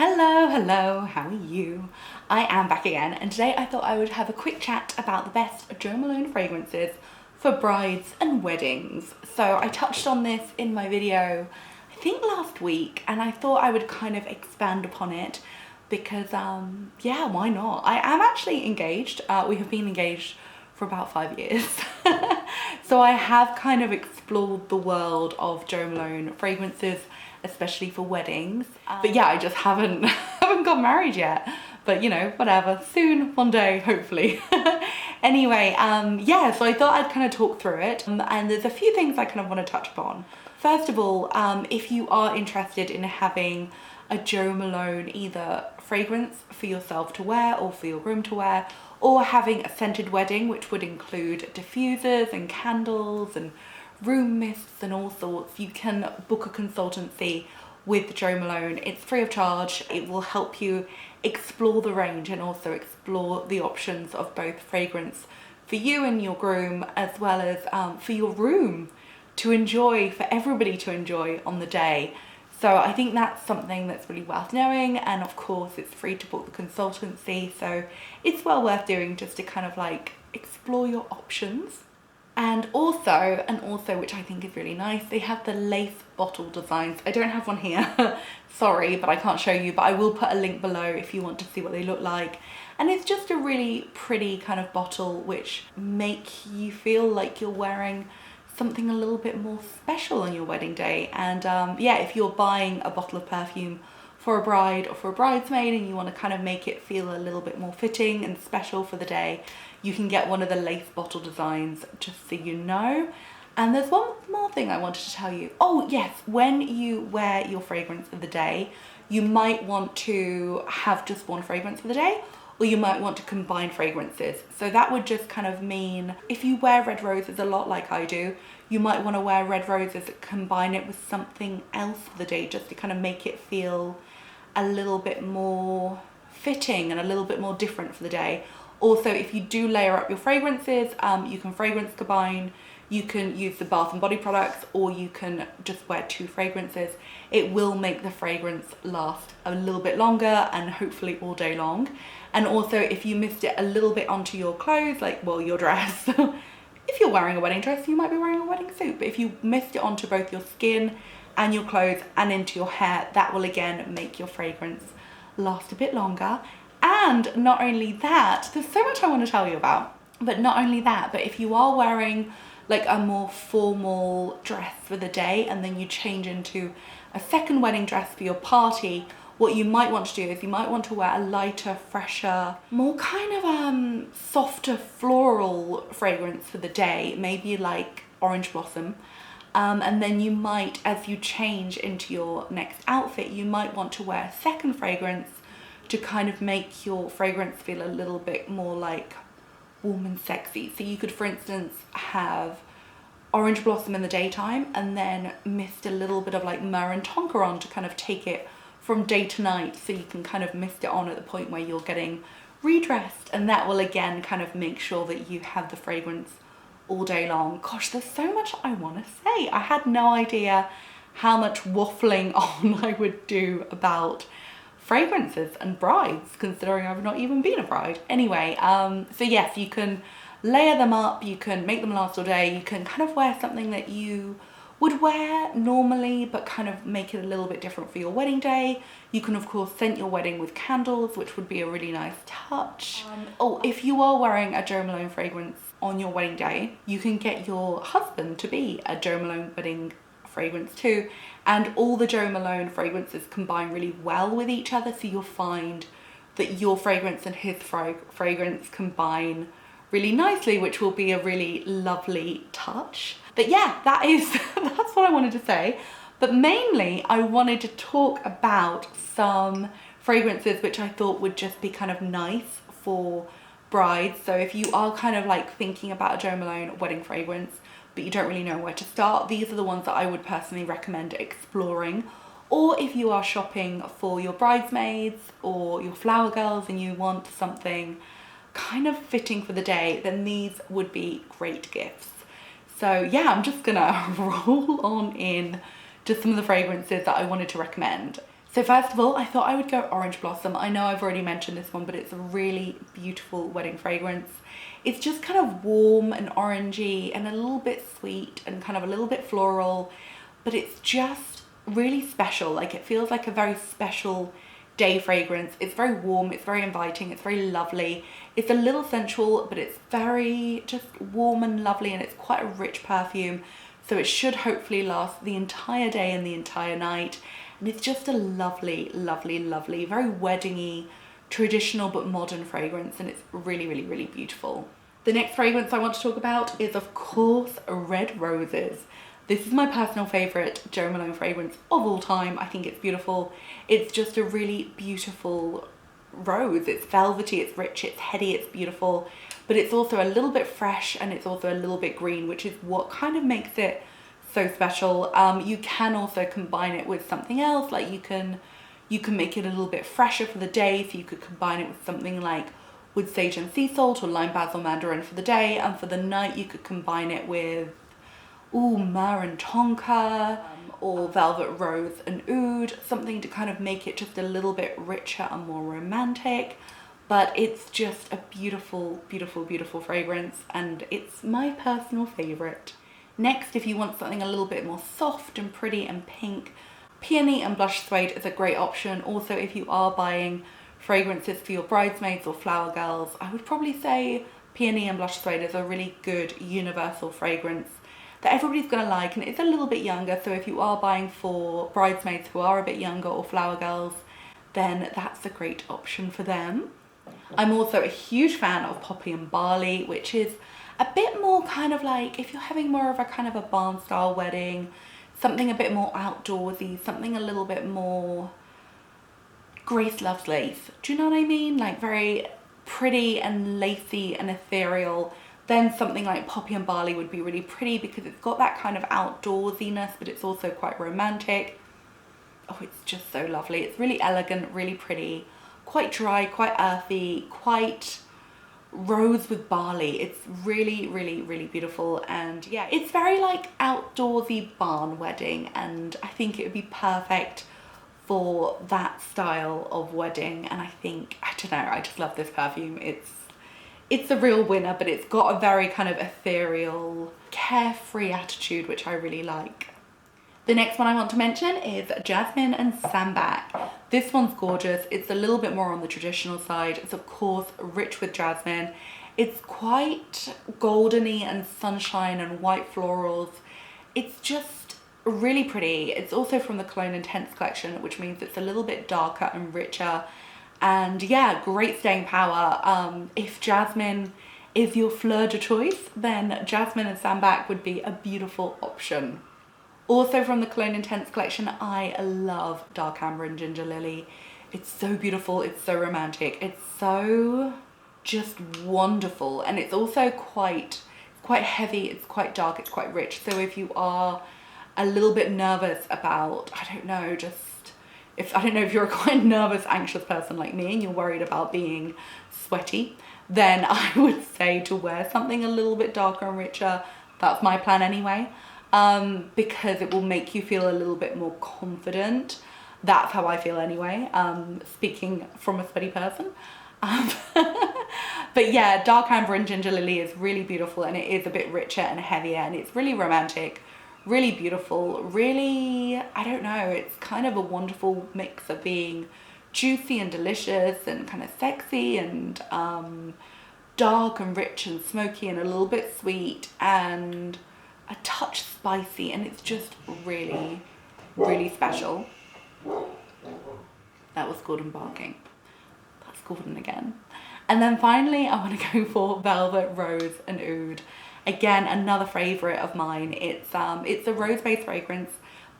Hello, how are you? I am back again, and today I thought I would have a quick chat about the best Jo Malone fragrances for brides and weddings. So I touched on this in my video, I think last week, and I thought I would kind of expand upon it because, yeah, why not? I am actually engaged. We have been engaged for about 5 years. So I have kind of explored the world of Jo Malone fragrances, especially for weddings. But yeah, I just haven't got married yet. But you know, whatever, soon, one day, hopefully. Anyway, yeah, so I thought I'd kind of talk through it. And there's a few things I kind of want to touch upon. First of all, if you are interested in having a Jo Malone either fragrance for yourself to wear or for your groom to wear, or having a scented wedding, which would include diffusers and candles and room mists and all sorts, you can book a consultancy with Jo Malone. It's free of charge. It will help you explore the range and also explore the options of both fragrance for you and your groom, as well as for your room to enjoy, for everybody to enjoy on the day. So I think that's something that's really worth knowing, and of course it's free to book the consultancy, so it's well worth doing just to kind of like explore your options. And also, which I think is really nice, they have the lace bottle designs. I don't have one here, sorry, but I can't show you, but I will put a link below if you want to see what they look like. And it's just a really pretty kind of bottle which make you feel like you're wearing something a little bit more special on your wedding day. And yeah, if you're buying a bottle of perfume for a bride or for a bridesmaid and you want to kind of make it feel a little bit more fitting and special for the day, you can get one of the lace bottle designs, just so you know. And there's one more thing I wanted to tell you. Oh yes, when you wear your fragrance of the day, you might want to have just one fragrance for the day, or you might want to combine fragrances. So that would just kind of mean, if you wear red roses a lot like I do, you might want to wear red roses, combine it with something else for the day, just to kind of make it feel a little bit more fitting and a little bit more different for the day. Also, if you do layer up your fragrances, you can fragrance combine, you can use the Bath and Body products, or you can just wear 2 fragrances. It will make the fragrance last a little bit longer and hopefully all day long. And also, if you mist it a little bit onto your clothes, like, well, your dress, if you're wearing a wedding dress, you might be wearing a wedding suit, but if you mist it onto both your skin and your clothes and into your hair, that will again make your fragrance last a bit longer. And not only that, there's so much I want to tell you about, but not only that, but if you are wearing like a more formal dress for the day and then you change into a second wedding dress for your party, what you might want to do is you might want to wear a lighter, fresher, more kind of softer floral fragrance for the day, maybe like orange blossom. And then you might, as you change into your next outfit, you might want to wear a second fragrance to kind of make your fragrance feel a little bit more like warm and sexy. So you could, for instance, have orange blossom in the daytime and then mist a little bit of like myrrh and tonka on to kind of take it from day to night, so you can kind of mist it on at the point where you're getting redressed, and that will again kind of make sure that you have the fragrance all day long. Gosh, there's so much I want to say. I had no idea how much waffling on I would do about fragrances and brides, considering I've not even been a bride. Anyway, so yes, you can layer them up, you can make them last all day, you can kind of wear something that you would wear normally but kind of make it a little bit different for your wedding day. You can of course scent your wedding with candles, which would be a really nice touch. Oh, if you are wearing a Jo Malone fragrance on your wedding day, you can get your husband to be a Jo Malone wedding fragrance too, and all the Jo Malone fragrances combine really well with each other, so you'll find that your fragrance and his fragrance combine really nicely, which will be a really lovely touch. But yeah, that's what I wanted to say. But mainly I wanted to talk about some fragrances which I thought would just be kind of nice for brides. So if you are kind of like thinking about a Jo Malone wedding fragrance but you don't really know where to start, these are the ones that I would personally recommend exploring. Or if you are shopping for your bridesmaids or your flower girls and you want something kind of fitting for the day, then these would be great gifts. So yeah, I'm just gonna roll on in just some of the fragrances that I wanted to recommend. So first of all, I thought I would go Orange Blossom. I know I've already mentioned this one, but it's a really beautiful wedding fragrance. It's just kind of warm and orangey and a little bit sweet and kind of a little bit floral, but it's just really special. Like, it feels like a very special day fragrance. It's very warm, it's very inviting, it's very lovely. It's a little sensual, but it's very just warm and lovely, and it's quite a rich perfume. So it should hopefully last the entire day and the entire night. And it's just a lovely, lovely, lovely, very weddingy, traditional but modern fragrance, and it's really, really, really beautiful. The next fragrance I want to talk about is, of course, Red Roses. This is my personal favourite Jo Malone fragrance of all time. I think it's beautiful. It's just a really beautiful rose. It's velvety, it's rich, it's heady, it's beautiful, but it's also a little bit fresh, and it's also a little bit green, which is what kind of makes it so special. You can also combine it with something else. Like, you can make it a little bit fresher for the day, so you could combine it with something like wood sage and sea salt, or lime basil mandarin for the day, and for the night you could combine it with myrrh and tonka, or velvet rose and oud, something to kind of make it just a little bit richer and more romantic. But it's just a beautiful, beautiful, beautiful fragrance, and it's my personal favorite. Next, if you want something a little bit more soft and pretty and pink, Peony and Blush Suede is a great option. Also, if you are buying fragrances for your bridesmaids or flower girls, I would probably say Peony and Blush Suede is a really good universal fragrance that everybody's gonna like, and it's a little bit younger. So if you are buying for bridesmaids who are a bit younger, or flower girls, then that's a great option for them. I'm also a huge fan of Poppy and Barley, which is a bit more kind of like, if you're having more of a kind of a barn style wedding, something a bit more outdoorsy, something a little bit more Grace Loves Lace. Do you know what I mean? Like, very pretty and lacy and ethereal. Then something like Poppy and Barley would be really pretty, because it's got that kind of outdoorsiness, but it's also quite romantic. Oh, it's just so lovely. It's really elegant, really pretty, quite dry, quite earthy, quite rose with barley. It's really, really, really beautiful. And yeah, it's very like outdoorsy barn wedding, and I think it would be perfect for that style of wedding. And I don't know, I just love this perfume. It's a real winner, but it's got a very kind of ethereal, carefree attitude, which I really like. The next one I want to mention is Jasmine and Sambac. This one's gorgeous. It's a little bit more on the traditional side. It's of course rich with jasmine. It's quite goldeny and sunshine and white florals. It's just really pretty. It's also from the Cologne Intense collection, which means it's a little bit darker and richer. And yeah, great staying power. If jasmine is your fleur de choice, then Jasmine and Sambac would be a beautiful option. Also from the Cologne Intense collection, I love Dark Amber and Ginger Lily. It's so beautiful, it's so romantic, it's so just wonderful. And it's also quite heavy, it's quite dark, it's quite rich. So if you are a little bit nervous about, I don't know if you're a quite nervous, anxious person like me, and you're worried about being sweaty, then I would say to wear something a little bit darker and richer. That's my plan anyway. Because it will make you feel a little bit more confident. That's how I feel anyway, speaking from a sweaty person. But yeah, Dark Amber and Ginger Lily is really beautiful, and it is a bit richer and heavier, and it's really romantic, really beautiful, really, I don't know, it's kind of a wonderful mix of being juicy and delicious and kind of sexy, and dark and rich and smoky and a little bit sweet and a touch spicy, and it's just really, really special. That was Gordon barking. That's Gordon again. And then finally, I want to go for Velvet Rose and Oud. Again, another favorite of mine. It's a rose-based fragrance,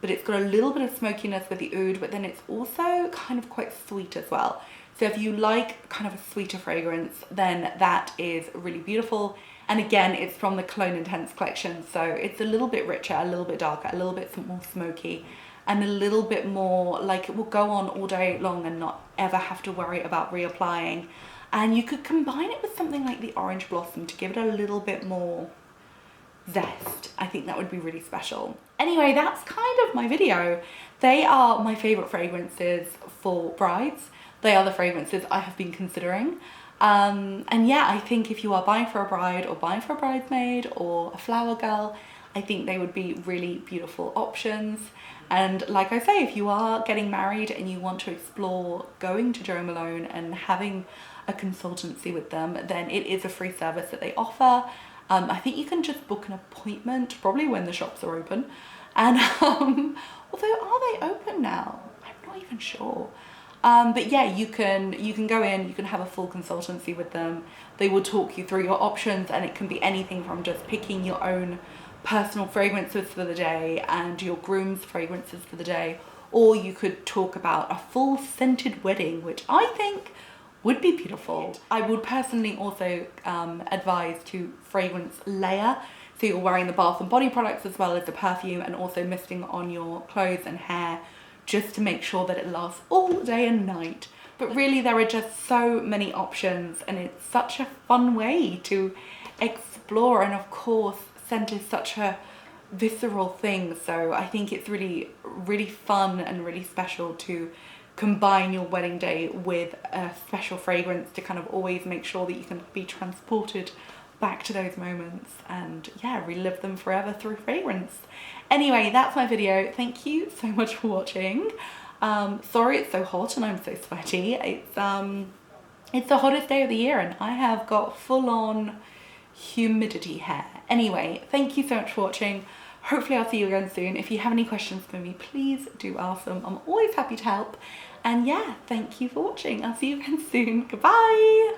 but it's got a little bit of smokiness with the oud, but then it's also kind of quite sweet as well. So if you like kind of a sweeter fragrance, then that is really beautiful. And again, it's from the Cologne Intense collection, so it's a little bit richer, a little bit darker, a little bit more smoky, and a little bit more like it will go on all day long and not ever have to worry about reapplying. And you could combine it with something like the Orange Blossom to give it a little bit more zest. I think that would be really special. Anyway, that's kind of my video. They are my favourite fragrances for brides. They are the fragrances I have been considering. And yeah, I think if you are buying for a bride or buying for a bridesmaid or a flower girl, I think they would be really beautiful options. And like I say, if you are getting married and you want to explore going to Jo Malone and having a consultancy with them, then it is a free service that they offer. I think you can just book an appointment, probably when the shops are open. And although, are they open now? I'm not even sure. But yeah, you can go in, you can have a full consultancy with them. They will talk you through your options, and it can be anything from just picking your own personal fragrances for the day and your groom's fragrances for the day, or you could talk about a full scented wedding, which I think would be beautiful. I would personally also advise to fragrance layer. So you're wearing the bath and body products as well as the perfume, and also misting on your clothes and hair, just to make sure that it lasts all day and night. But really, there are just so many options, and it's such a fun way to explore. And of course, scent is such a visceral thing, so I think it's really, really fun and really special to combine your wedding day with a special fragrance to kind of always make sure that you can be transported back to those moments and yeah, relive them forever through fragrance. Anyway, that's my video. Thank you so much for watching. Sorry it's so hot and I'm so sweaty. It's the hottest day of the year and I have got full-on humidity hair. Anyway, thank you so much for watching. Hopefully I'll see you again soon. If you have any questions for me, please do ask them. I'm always happy to help. And yeah, thank you for watching. I'll see you again soon. Goodbye.